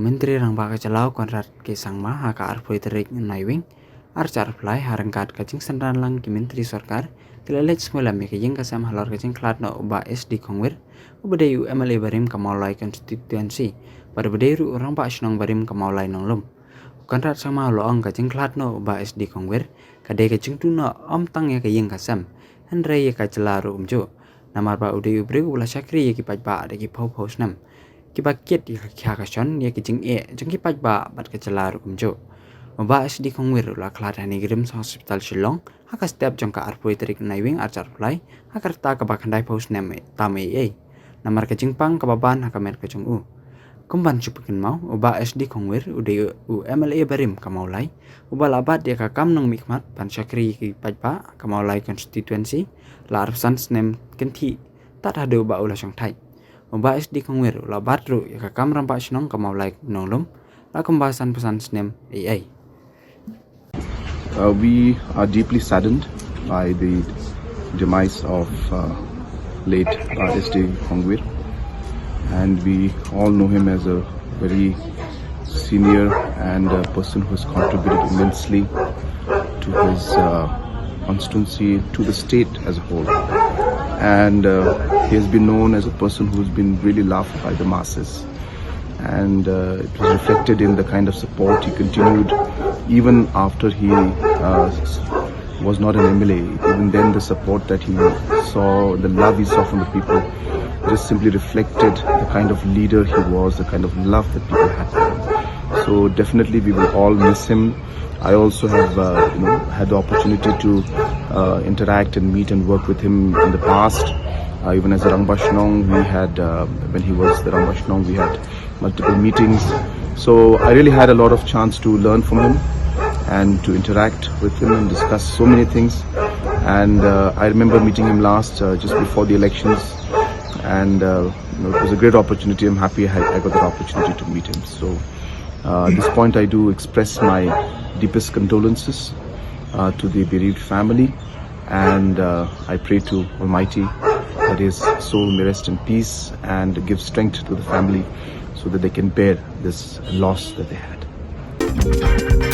Myntri rang baka jalau Conrad ke sangma haka arpoi terik naiwing arcar plai harangkat kajing sendran lang ki Myntri Sorkar kilalet Sngewlem ke Jingkhlad Halor ke Jingkhlad no uba SD Khongwir ubadeyu MLA barim kamaulai konstituensi pada baderu orang pak Shillong barim kamaulai nonglum Conrad sama loong ke Jingkhlad no uba SD Khongwir kade ke jingtu no tang ya ke Jingkhlad Henry ya ke jelaru umjo namar ba udayu bregu ulah syakri ya ki pajba ada ki pau snam Kibakiet ya kakashon ya kijing jeng kipat ba bat kecelar umjo. Mba SD Khongwir la khlad hani grim hospital Shillong haka step jong ka arpoi terik naiwing archar plai haka ta ka bakandai post name tame namar kejing pang kababan haka mer kejong kumban chupakin mau uba SD Khongwir ude MLA barim kamaulai uba labat ya kakam nong mikmat pan syakri ki pajba kamaulai konstituensi la arsan snem kenti tak ada uba ulah syong thai Mba SD Khongwir la batru ya kakam rampak Shillong kamaulai nonglum la kembahasan pesan snem AI. We are deeply saddened by the demise of late SD Khongwir, and we all know him as a very senior and a person who has contributed immensely to his constituency, to the state as a whole. And he has been known as a person who's been really loved by the masses, and it was reflected in the kind of support he continued even after he was not an MLA. Even then the support that he saw, the love he saw from the people just simply reflected the kind of leader he was, the kind of love that people had for him. So definitely we will all miss him. I also have had the opportunity to interact and meet and work with him in the past. Even as a Rangba Shillong, we had, when he was the Rangba Shillong, we had multiple meetings. So I really had a lot of chance to learn from him and to interact with him and discuss so many things. And I remember meeting him last just before the elections, and it was a great opportunity. I'm happy I got that opportunity to meet him. So at this point I do express my deepest condolences to the bereaved family, and I pray to Almighty that his soul may rest in peace and give strength to the family so that they can bear this loss that they had.